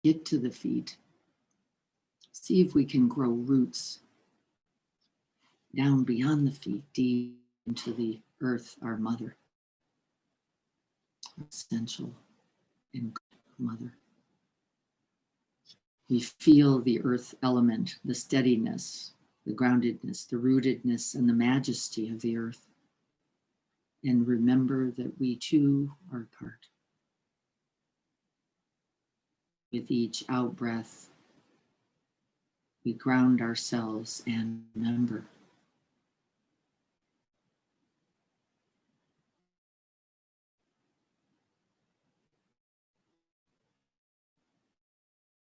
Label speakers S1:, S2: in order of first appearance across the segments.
S1: get to the feet. See if we can grow roots down beyond the feet, deep into the earth, our mother, essential and good mother. We feel the earth element, the steadiness, the groundedness, the rootedness, and the majesty of the earth. And remember that we too are part. With each out breath, we ground ourselves and remember.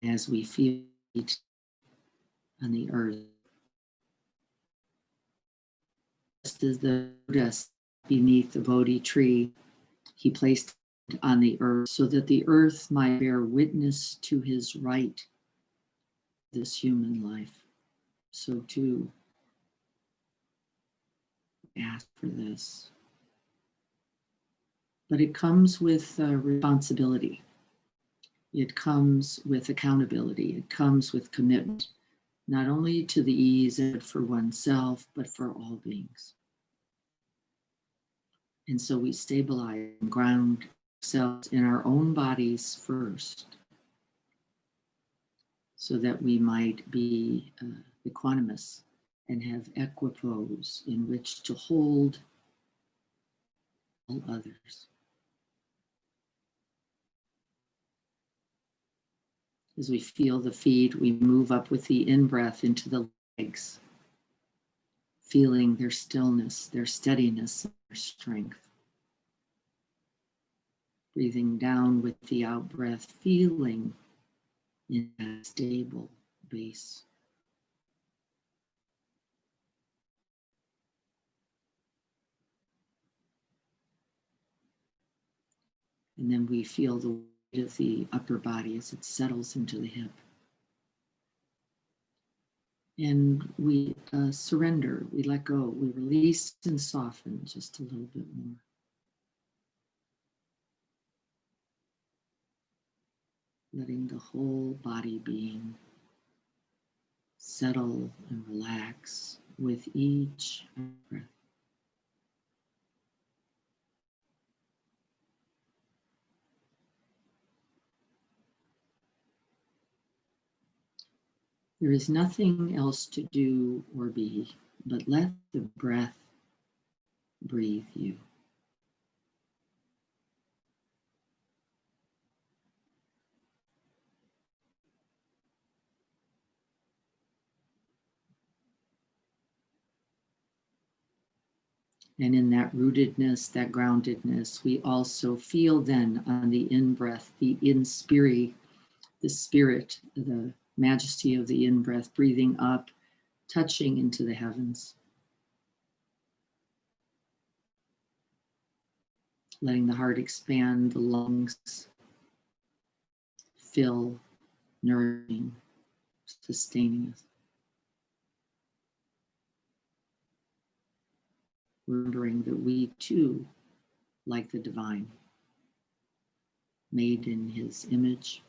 S1: As we feel it on the earth, just as the Buddha beneath the Bodhi tree, he placed it on the earth so that the earth might bear witness to his right, this human life. So too, ask for this. But it comes with responsibility. It comes with accountability. It comes with commitment, not only to the ease for oneself, but for all beings. And so we stabilize and ground ourselves in our own bodies first, so that we might be equanimous and have equipoise in which to hold all others. As we feel the feet, we move up with the in-breath into the legs, feeling their stillness, their steadiness, their strength. Breathing down with the out-breath, feeling in a stable base. And then we feel the weight of the upper body as it settles into the hip. And we surrender, we let go, we release and soften just a little bit more. Letting the whole body being settle and relax with each breath. There is nothing else to do or be, but let the breath breathe you. And in that rootedness, that groundedness, we also feel then on the in-breath, the in-spirit, the spirit, the majesty of the in-breath, breathing up, touching into the heavens. Letting the heart expand, the lungs fill, nourishing, sustaining us. Remembering that we too, like the divine, made in his image,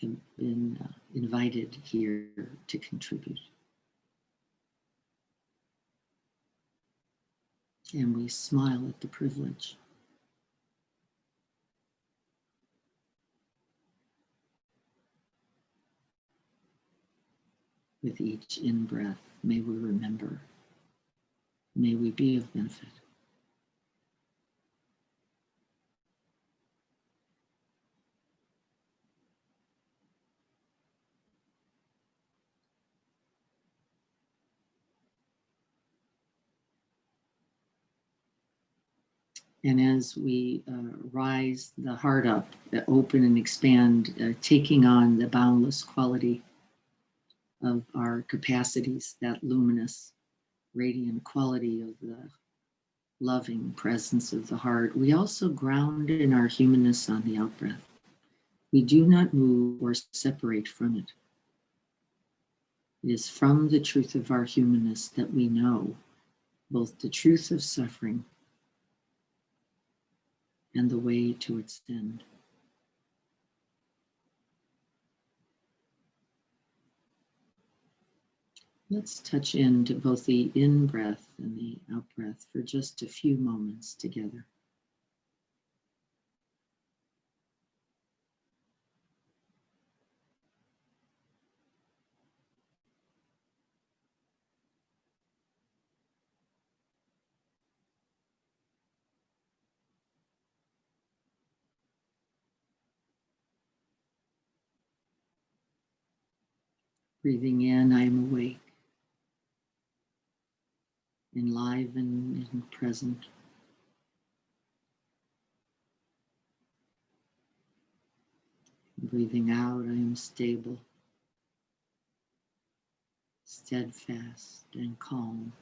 S1: have been invited here to contribute. And we smile at the privilege. With each in-breath, may we remember, may we be of benefit. And as we rise the heart up, open and expand, taking on the boundless quality of our capacities, that luminous, radiant quality of the loving presence of the heart, we also ground in our humanness on the out-breath. We do not move or separate from it. It is from the truth of our humanness that we know both the truth of suffering and the way to its end. Let's touch into both the in-breath and the out-breath for just a few moments together. Breathing in, I am awake, enlivened and present. Breathing out, I am stable, steadfast and calm.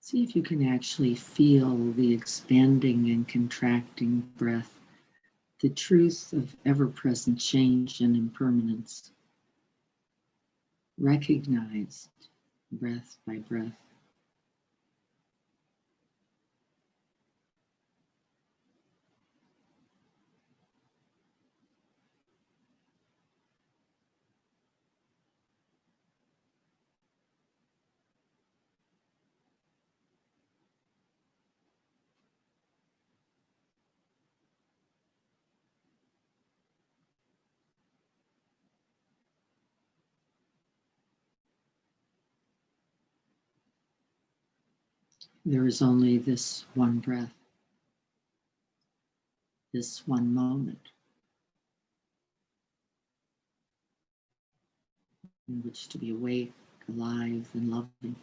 S1: See if you can actually feel the expanding and contracting breath, the truth of ever-present change and impermanence, recognized breath by breath. There is only this one breath, this one moment in which to be awake, alive, and loving.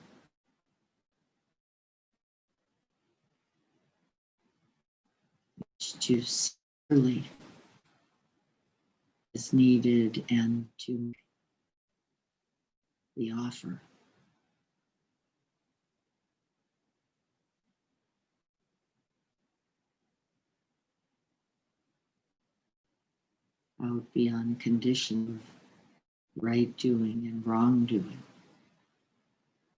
S1: To sincerely is needed and to the offer. Out beyond condition of right doing and wrong doing,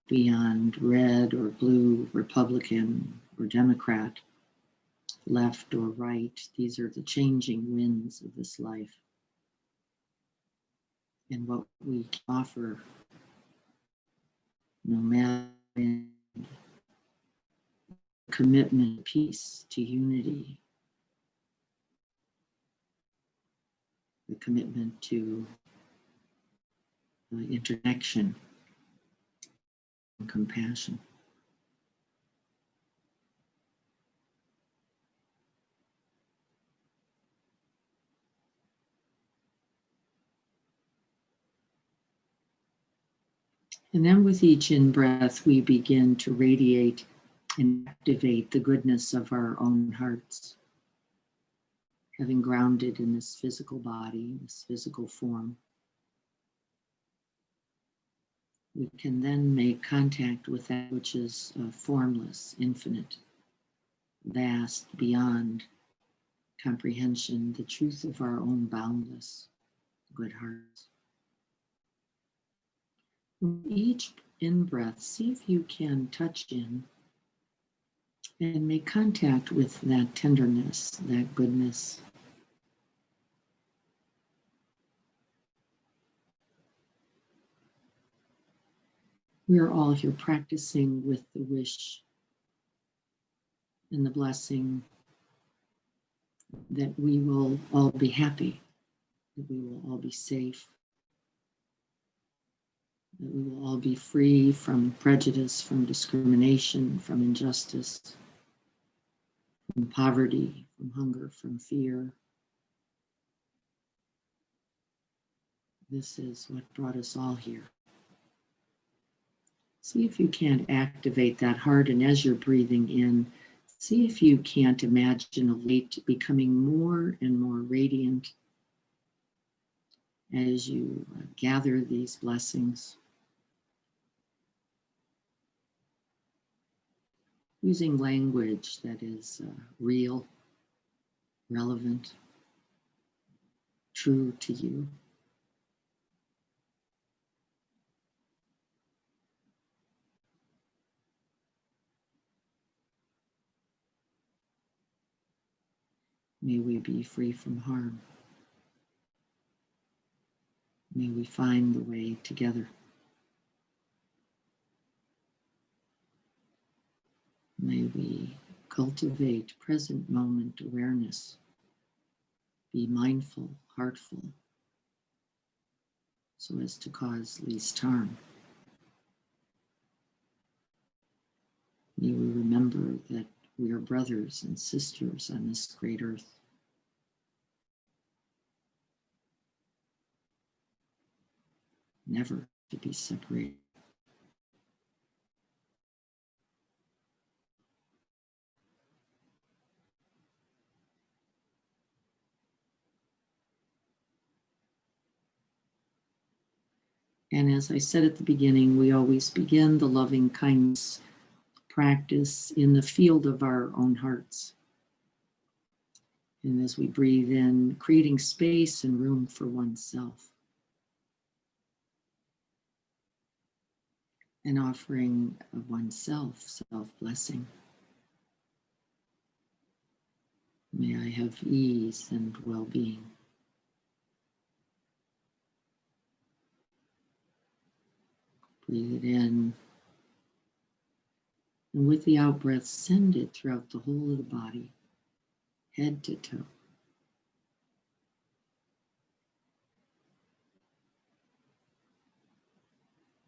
S1: beyond red or blue, Republican or Democrat, left or right. These are the changing winds of this life. And what we offer, no matter commitment to peace, to unity, the commitment to interconnection and compassion. And then with each in-breath, we begin to radiate and activate the goodness of our own hearts, having grounded in this physical body, this physical form. We can then make contact with that which is formless, infinite, vast, beyond comprehension, the truth of our own boundless good hearts. With each in-breath, see if you can touch in and make contact with that tenderness, that goodness. We are all here practicing with the wish and the blessing that we will all be happy, that we will all be safe, that we will all be free from prejudice, from discrimination, from injustice, from poverty, from hunger, from fear. This is what brought us all here. See if you can't activate that heart, and as you're breathing in, see if you can't imagine a light becoming more and more radiant as you gather these blessings. Using language that is real, relevant, true to you. May we be free from harm. May we find the way together. May we cultivate present moment awareness, be mindful, heartful, so as to cause least harm. May we remember that we are brothers and sisters on this great earth. Never to be separated. And as I said at the beginning, we always begin the loving kindness practice in the field of our own hearts. And as we breathe in, creating space and room for oneself. And offering of oneself self-blessing. May I have ease and well-being. Breathe it in. And with the out-breath, send it throughout the whole of the body, head to toe.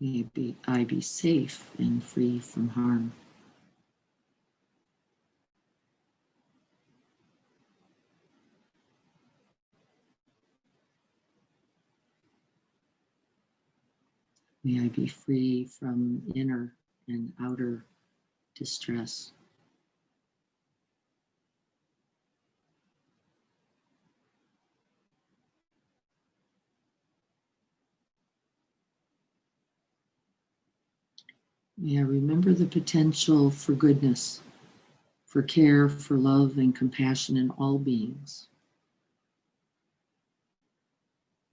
S1: May I be safe and free from harm. May I be free from inner and outer distress. May I remember the potential for goodness, for care, for love and compassion in all beings.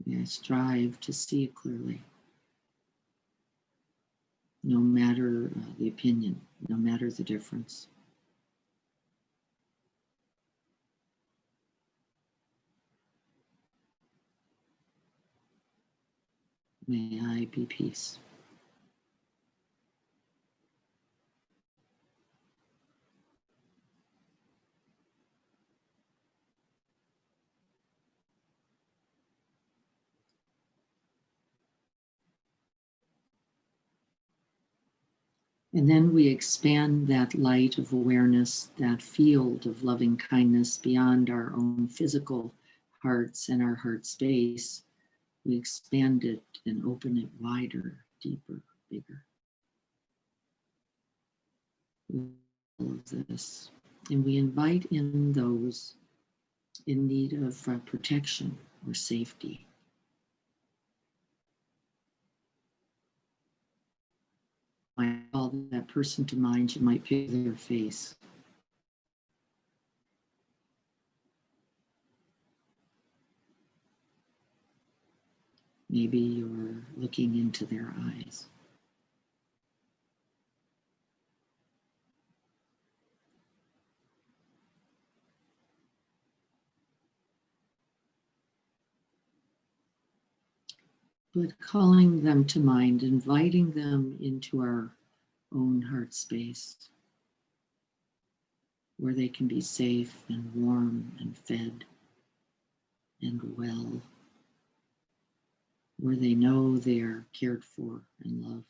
S1: May I strive to see it clearly, no matter the opinion, no matter the difference. May I be peace. And then we expand that light of awareness, that field of loving kindness beyond our own physical hearts and our heart space. We expand it and open it wider, deeper, bigger. All of this. And we invite in those in need of protection or safety. I call that person to mind, you might picture their face. Maybe you're looking into their eyes. But calling them to mind, inviting them into our own heart space, where they can be safe and warm and fed and well, where they know they are cared for and loved.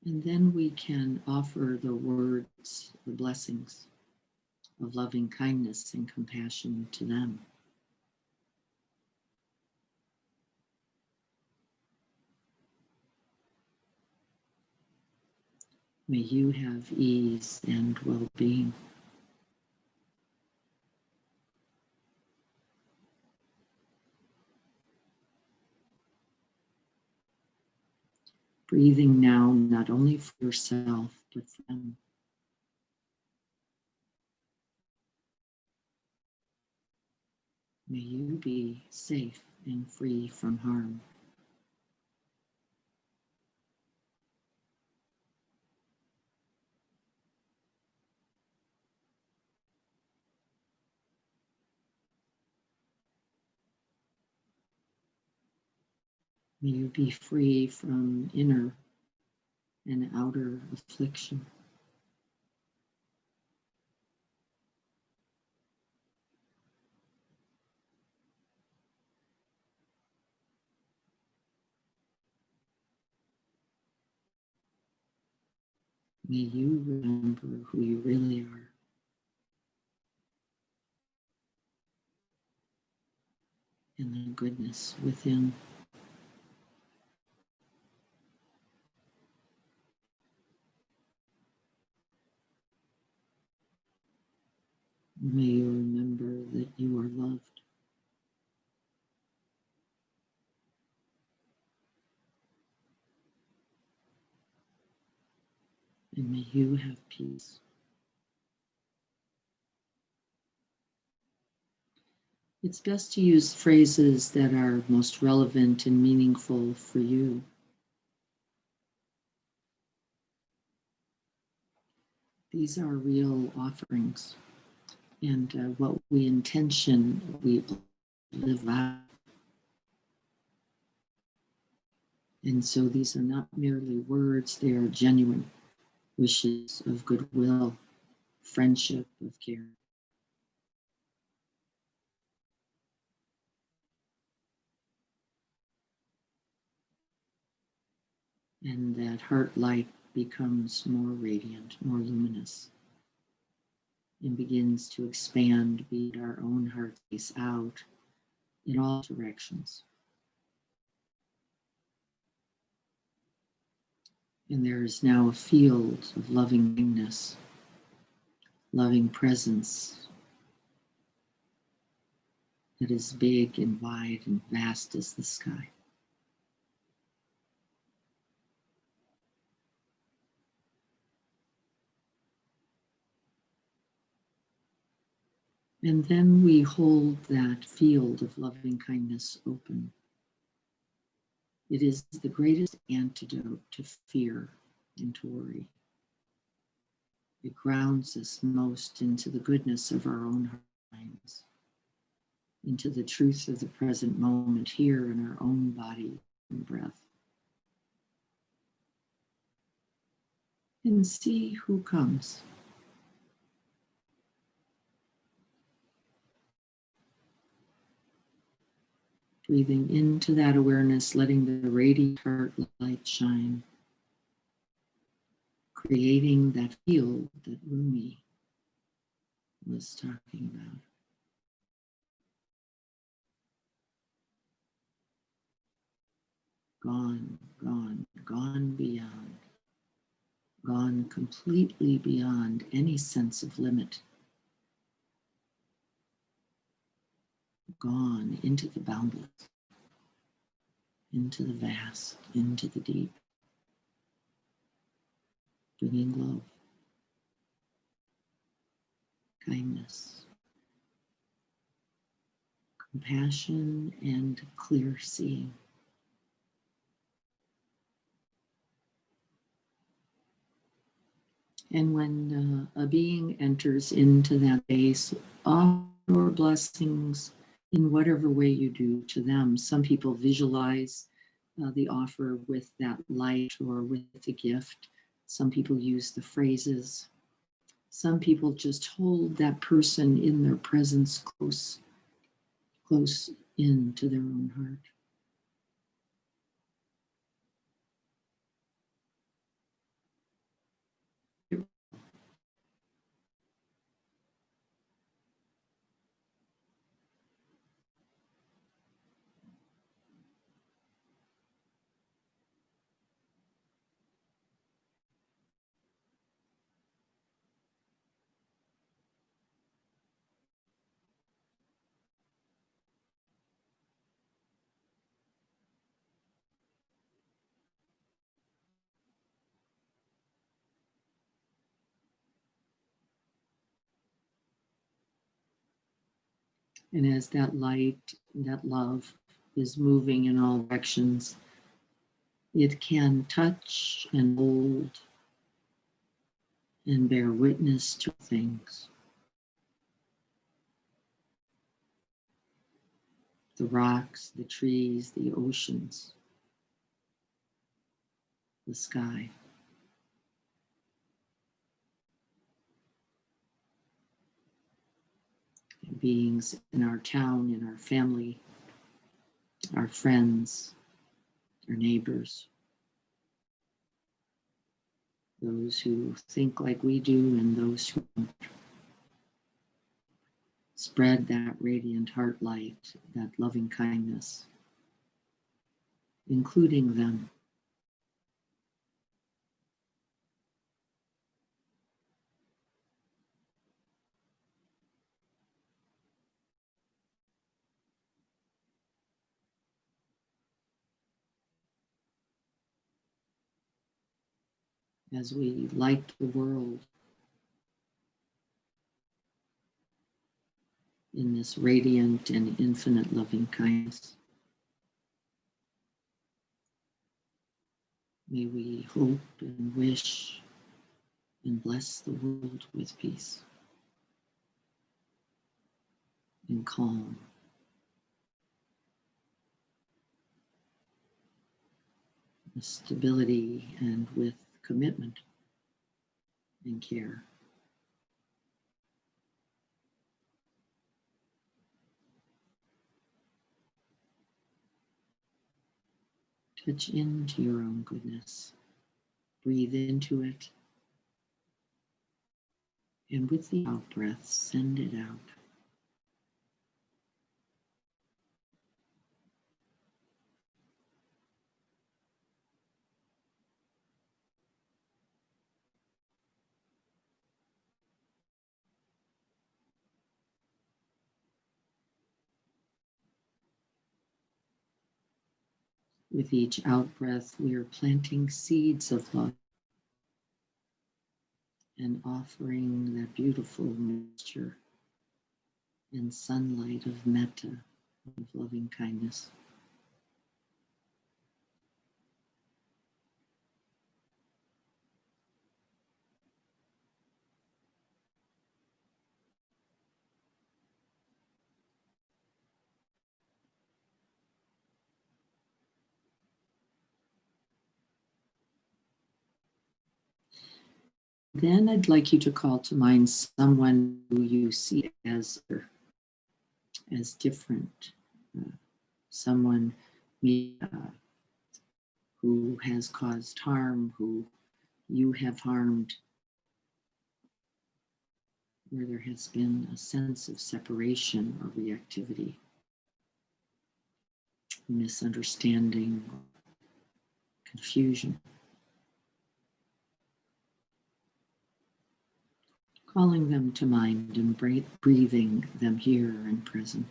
S1: And then we can offer the words, the blessings of loving kindness and compassion to them. May you have ease and well-being. Breathing now not only for yourself, but for them. May you be safe and free from harm. May you be free from inner and outer affliction. May you remember who you really are. And the goodness within. May you remember that you are loved. And may you have peace. It's best to use phrases that are most relevant and meaningful for you. These are real offerings, and what we intention, we live out. And so these are not merely words, they are genuine wishes of goodwill, friendship, of care. And that heart light becomes more radiant, more luminous, and begins to expand beyond our own heart space out in all directions. And there is now a field of loving kindness, loving presence that is big and wide and vast as the sky. And then we hold that field of loving kindness open. It is the greatest antidote to fear and to worry. It grounds us most into the goodness of our own minds, into the truth of the present moment here in our own body and breath. And see who comes. Breathing into that awareness, letting the radiant heart light shine, creating that field that Rumi was talking about. Gone, gone, gone beyond, gone completely beyond any sense of limit. Gone into the boundless, into the vast, into the deep, bringing love, kindness, compassion, and clear seeing. And when a being enters into that space, offer your blessings in whatever way you do to them. Some people visualize the offer with that light or with the gift. Some people use the phrases. Some people just hold that person in their presence close, close into their own heart. And as that light, that love is moving in all directions, it can touch and hold and bear witness to things. The rocks, the trees, the oceans, the sky. Beings in our town, in our family, our friends, our neighbors, those who think like we do and those who don't. Spread that radiant heart light, that loving kindness, including them. As we light the world in this radiant and infinite loving kindness. May we hope and wish and bless the world with peace and calm. With stability and with commitment and care. Touch into your own goodness. Breathe into it. And with the out breath, send it out. With each out breath, we are planting seeds of love and offering that beautiful mixture and sunlight of metta, of loving kindness. Then I'd like you to call to mind someone who you see as different, someone who has caused harm, who you have harmed, where there has been a sense of separation or reactivity, misunderstanding, or confusion. Calling them to mind and breathing them here and present.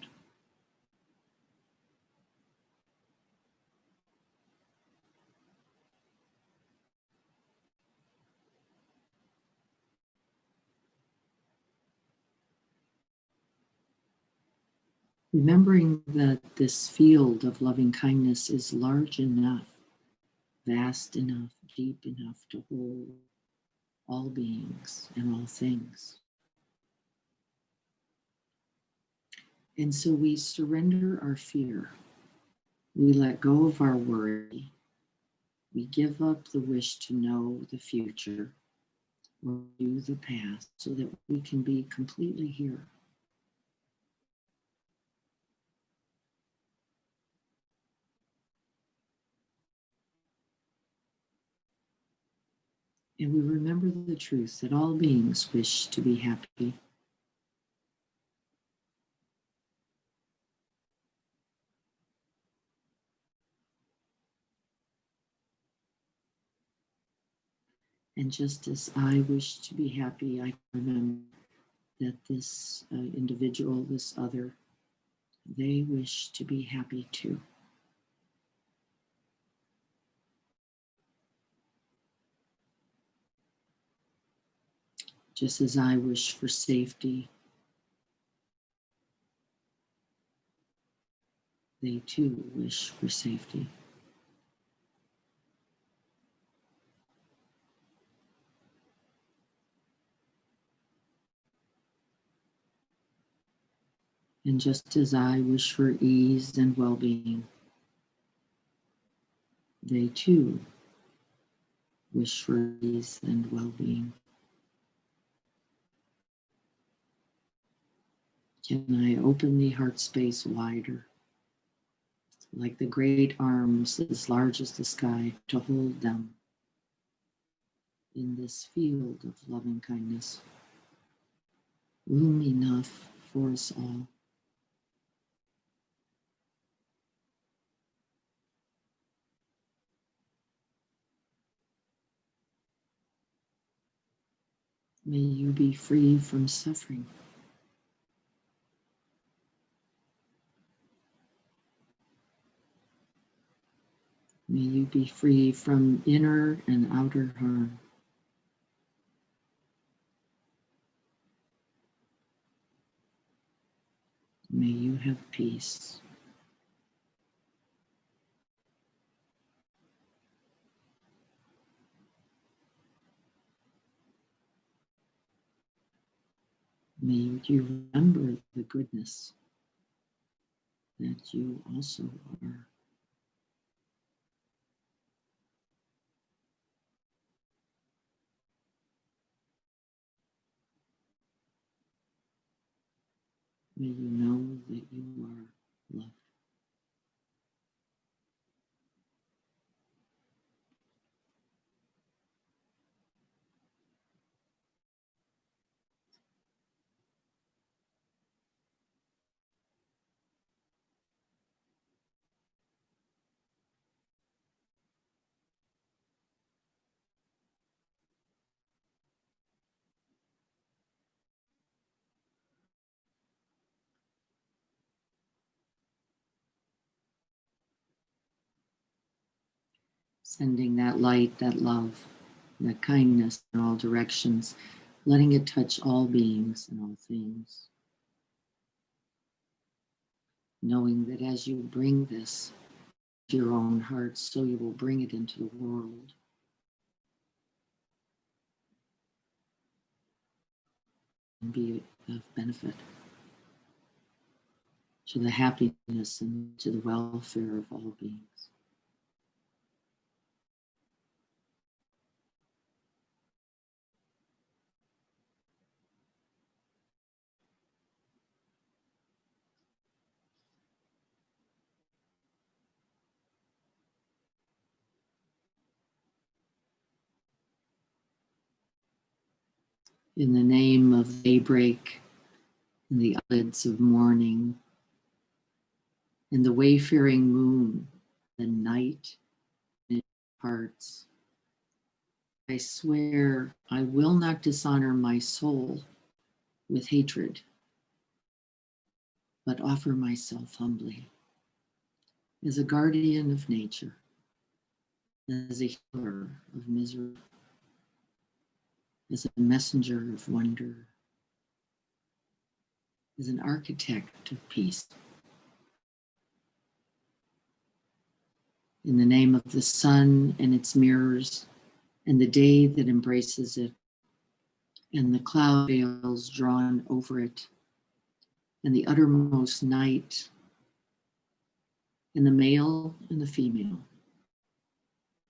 S1: Remembering that this field of loving kindness is large enough, vast enough, deep enough to hold all beings and all things. And so we surrender our fear. We let go of our worry. We give up the wish to know the future or do the past so that we can be completely here. And we remember the truth that all beings wish to be happy. And just as I wish to be happy, I remember that this individual, this other, they wish to be happy too. Just as I wish for safety, They too wish for safety. And just as I wish for ease and well-being, they too wish for ease and well-being. Can I open the heart space wider, like the great arms as large as the sky, to hold them in this field of loving kindness, room enough for us all. May you be free from suffering. May you be free from inner and outer harm. May you have peace. May you remember the goodness that you also are. May you know that you are love. Sending that light, that love, that kindness in all directions, letting it touch all beings and all things. Knowing that as you bring this to your own heart, so you will bring it into the world. And be of benefit to the happiness and to the welfare of all beings. In the name of daybreak and the eyelids of morning and the wayfaring moon, the night in hearts, I swear I will not dishonor my soul with hatred, but offer myself humbly as a guardian of nature, as a healer of misery, as a messenger of wonder, as an architect of peace. In the name of the sun and its mirrors, and the day that embraces it, and the cloud veils drawn over it, and the uttermost night, and the male and the female,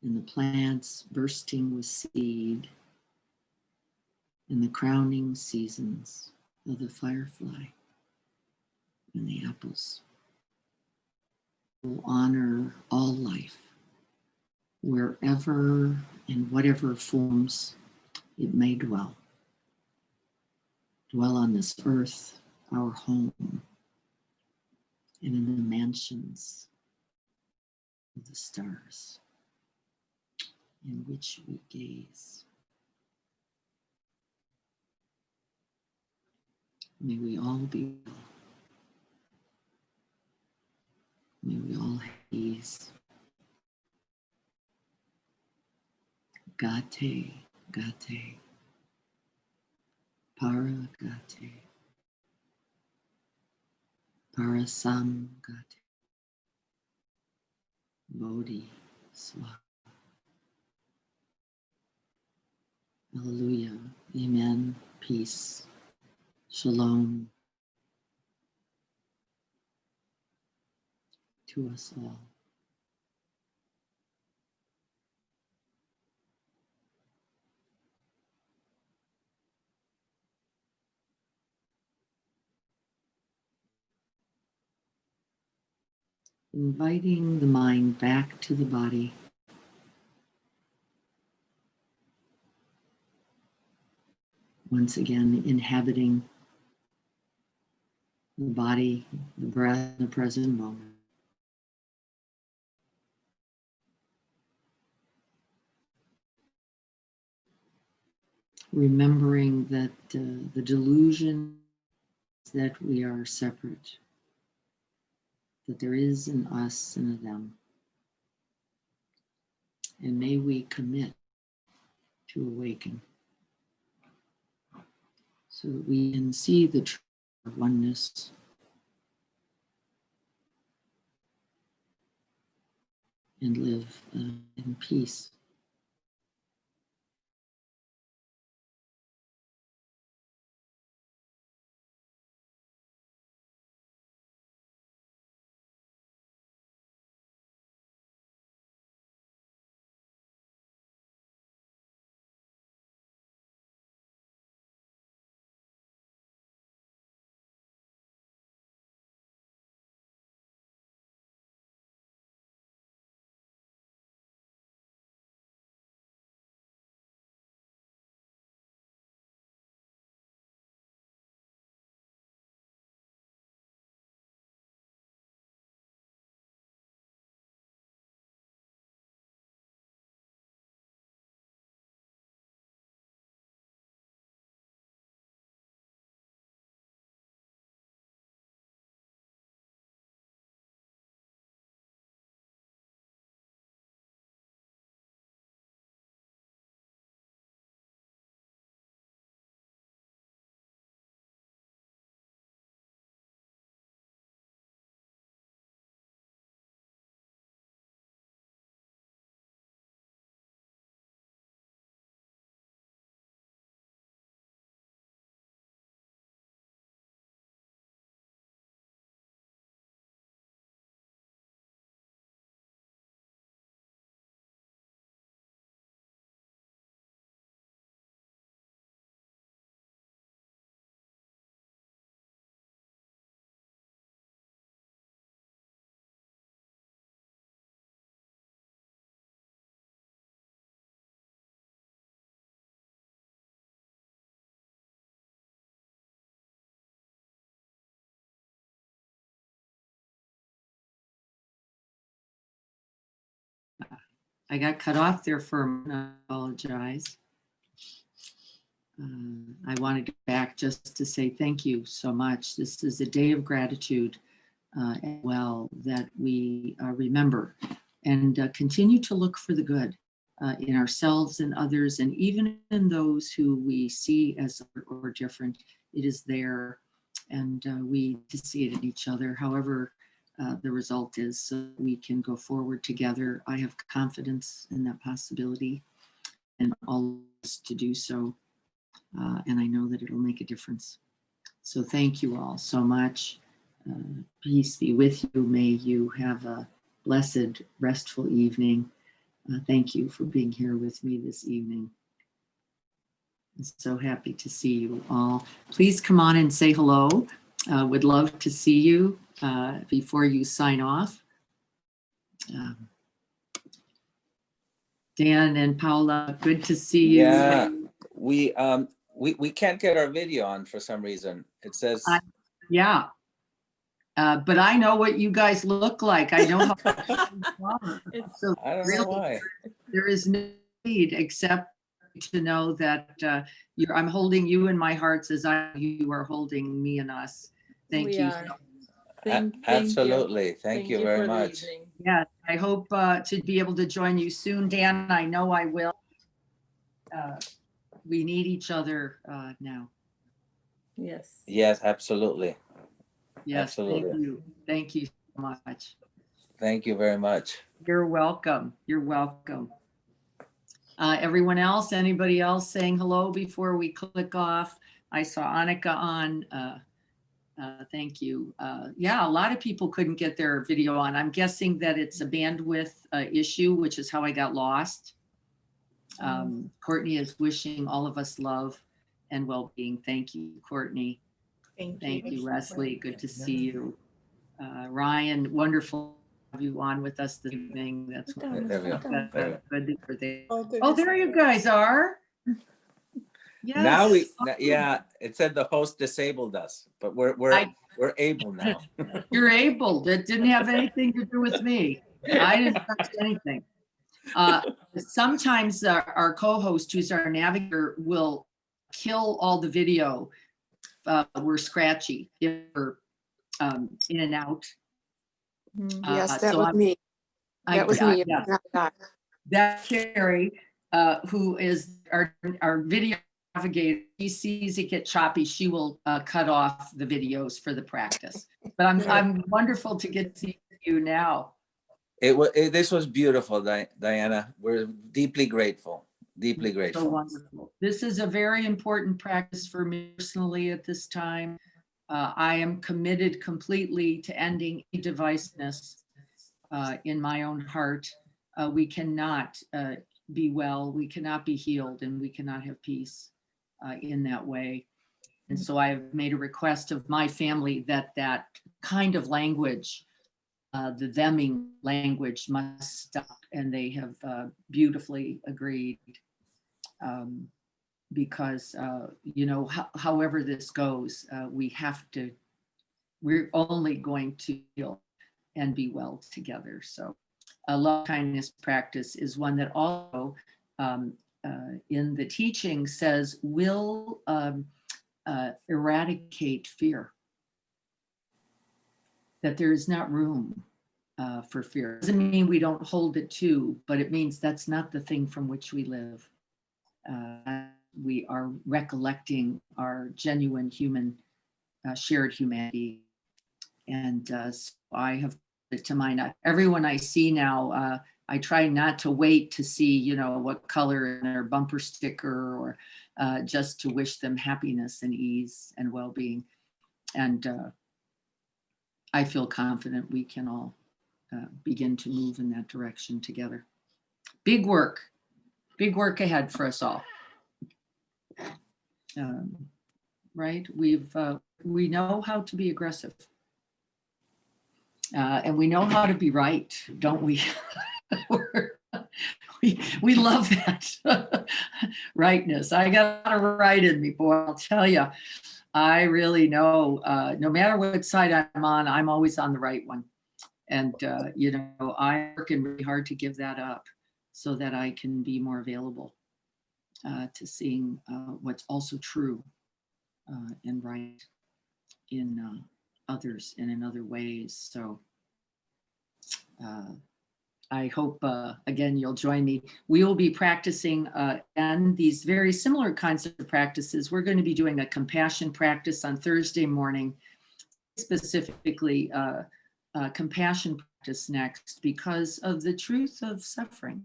S1: and the plants bursting with seed, and the crowning seasons of the firefly and the apples. Will honor all life, wherever and whatever forms it may dwell. Dwell on this earth, our home, and in the mansions of the stars in which we gaze. May we all be well. May we all have ease. Gate, gate, para gate, parasam gate. Bodhi. Swaha. Hallelujah. Amen. Peace. Shalom to us all. Inviting the mind back to the body. Once again, inhabiting the body, the breath, the present moment. Remembering that the delusion that we are separate, that there is an us and a them. And may we commit to awaken so that we can see the truth of oneness and live in peace. I got cut off there for a minute. I apologize. I want to get back just to say thank you so much. This is a day of gratitude as well, that we remember and continue to look for the good in ourselves and others, and even in those who we see as or different. It is there, and we to see it in each other, however the result is, so we can go forward together. I have confidence in that possibility and all of us to do so. And I know that it'll make a difference. So thank you all so much. Peace be with you. May you have a blessed, restful evening. Thank you for being here with me this evening. I'm so happy to see you all. Please come on and say hello. Would love to see you before you sign off. Dan and Paula, good to see you.
S2: Yeah, we can't get our video on for some reason. It says
S1: yeah. But I know what you guys look like. I know how so
S2: I don't know why.
S1: There is no need except to know that I'm holding you in my hearts as you are holding me and us. Thank you.
S2: Absolutely. Thank you very much.
S1: Yeah, I hope to be able to join you soon, Dan. I know I will. We need each other now.
S2: Yes, absolutely.
S1: Yes,
S2: Absolutely.
S1: thank you. Thank you so much.
S2: Thank you very much.
S1: You're welcome. You're welcome. Everyone else, anybody else saying hello before we click off? I saw Annika on. Thank you. Yeah, a lot of people couldn't get their video on. I'm guessing that it's a bandwidth issue, which is how I got lost. Courtney is wishing all of us love and well-being. Thank you, Courtney. Thank you, Leslie. Good to see you. Ryan, wonderful to have you on with us this evening. That's
S2: There we go.
S1: good. Oh, there you guys are. Yes.
S2: Now yeah, it said the host disabled us, but we're able now.
S1: You're able. That didn't have anything to do with me. I didn't touch anything. Sometimes our co-host, who's our navigator, will kill all the video. We're scratchy if we're in and out.
S3: Yes, that was me. That was me.
S1: Yeah. That's Carrie, who is our video navigator. She sees it get choppy, she will cut off the videos for the practice. But I'm wonderful to get to see you now.
S2: This was beautiful, Diana. We're deeply grateful. Deeply grateful.
S1: So wonderful. This is a very important practice for me personally at this time. I am committed completely to ending divisiveness in my own heart. We cannot be well, we cannot be healed, and we cannot have peace in that way. And so I've made a request of my family that that kind of language, the theming language, must stop, and they have beautifully agreed. Because you know, however this goes, we're only going to heal and be well together. So a love kindness practice is one that also in the teaching says will eradicate fear, that there is not room for fear. Doesn't mean we don't hold it too, but it means that's not the thing from which we live. We are recollecting our genuine human, shared humanity. And so I have it to mind. Everyone I see now, I try not to wait to see, you know, what color in their bumper sticker, or just to wish them happiness and ease and well-being. And I feel confident we can all begin to move in that direction together. Big work ahead for us all. Right? We know how to be aggressive. And we know how to be right, don't we? we love that rightness. I got a right in me, boy, I'll tell you. I really know, no matter what side I'm on, I'm always on the right one. And, you know, I'm working really hard to give that up so that I can be more available to seeing what's also true and right in others and in other ways. So I hope, again, you'll join me. We will be practicing and these very similar kinds of practices. We're going to be doing a compassion practice on Thursday morning, specifically compassion practice next, because of the truth of suffering.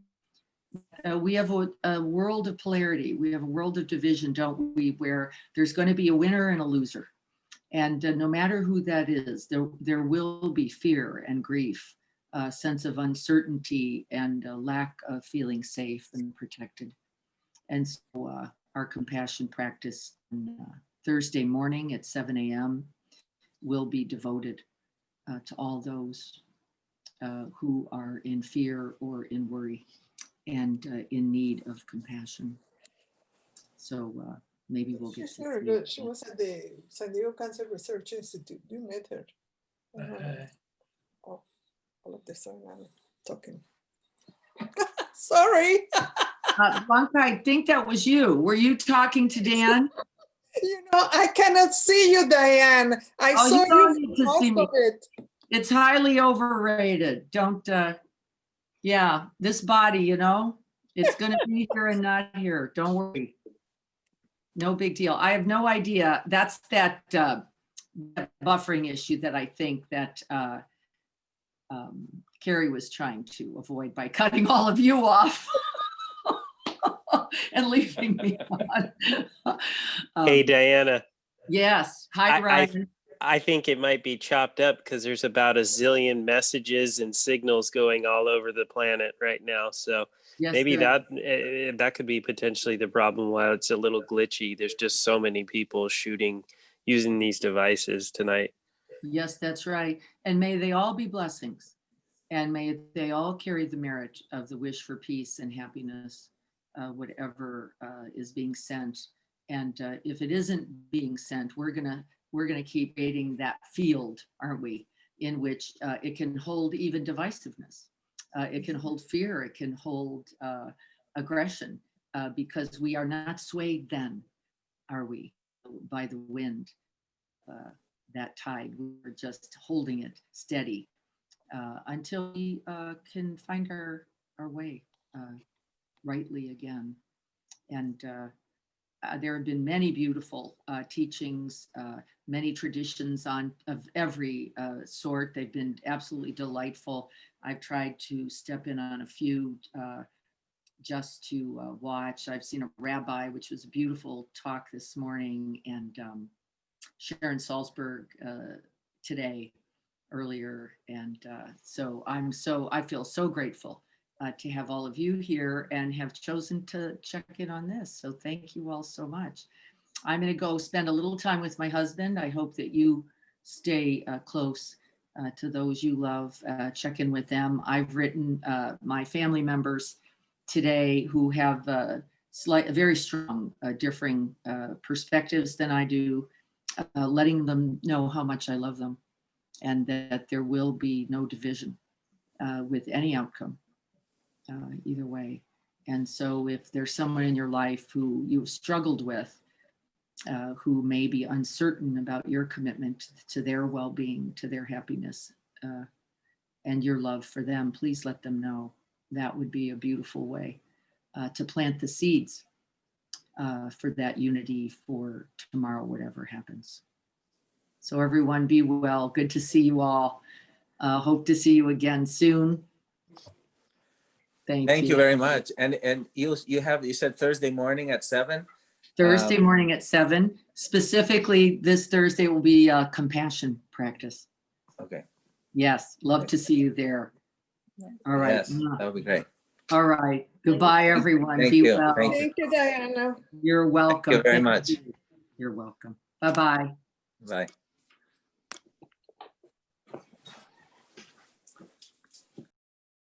S1: We have a world of polarity. We have a world of division, don't we, where there's going to be a winner and a loser. And no matter who that is, there will be fear and grief, a sense of uncertainty and a lack of feeling safe and protected. And so our compassion practice on Thursday morning at 7 a.m. will be devoted to all those who are in fear or in worry and in need of compassion. So maybe we'll get
S3: She's very good. She was at the San Diego Cancer Research Institute. You met her. All of this, I'm talking. Sorry.
S1: Blanca, I think that was you. Were you talking to Dan?
S3: You know, I cannot see you, Diane. I saw you
S1: to see me.
S3: It.
S1: It's highly overrated. Don't, yeah, this body, you know, it's going to be here and not here. Don't worry. No big deal. I have no idea. That's that buffering issue that I think that Carrie was trying to avoid by cutting all of you off and leaving me on.
S4: Hey, Diana,
S1: Yes. Hi,
S4: I-
S1: Ryan.
S4: I think it might be chopped up because there's about a zillion messages and signals going all over the planet right now. So
S1: Yes,
S4: maybe
S1: there-
S4: that could be potentially the problem why it's a little glitchy. There's just so many people using these devices tonight.
S1: Yes, that's right. And may they all be blessings. And may they all carry the merit of the wish for peace and happiness, whatever is being sent. And if it isn't being sent, we're gonna keep creating that field, aren't we? In which it can hold even divisiveness. It can hold fear. It can hold aggression, because we are not swayed then, are we, by the wind, that tide. We're just holding it steady until we can find our way rightly again. And there have been many beautiful teachings, many traditions of every sort. They've been absolutely delightful. I've tried to step in on a few just to watch. I've seen a rabbi, which was a beautiful talk this morning, and Sharon Salzberg today, earlier. And so I feel so grateful to have all of you here and have chosen to check in on this. So thank you all so much. I'm going to go spend a little time with my husband. I hope that you stay close to those you love, check in with them. I've written my family members today who have very strong differing perspectives than I do, letting them know how much I love them, and that there will be no division with any outcome, either way. And so if there's someone in your life who you've struggled with, who may be uncertain about your commitment to their well-being, to their happiness, and your love for them, please let them know. That would be a beautiful way to plant the seeds for that unity for tomorrow, whatever happens. So everyone be well. Good to see you all. Hope to see you again soon.
S2: Thank you very much. And you said Thursday morning at 7?
S1: Thursday morning at 7. Specifically, this Thursday will be a compassion practice.
S2: Okay.
S1: Yes, love to see you there. All right.
S2: Yes, that would be great.
S1: All right. Goodbye, everyone.
S2: Thank
S1: Be
S2: you.
S1: well.
S2: Thank you.
S3: Thank you, Diana.
S1: You're welcome.
S2: very much.
S1: You're welcome. Bye-bye.
S2: Bye.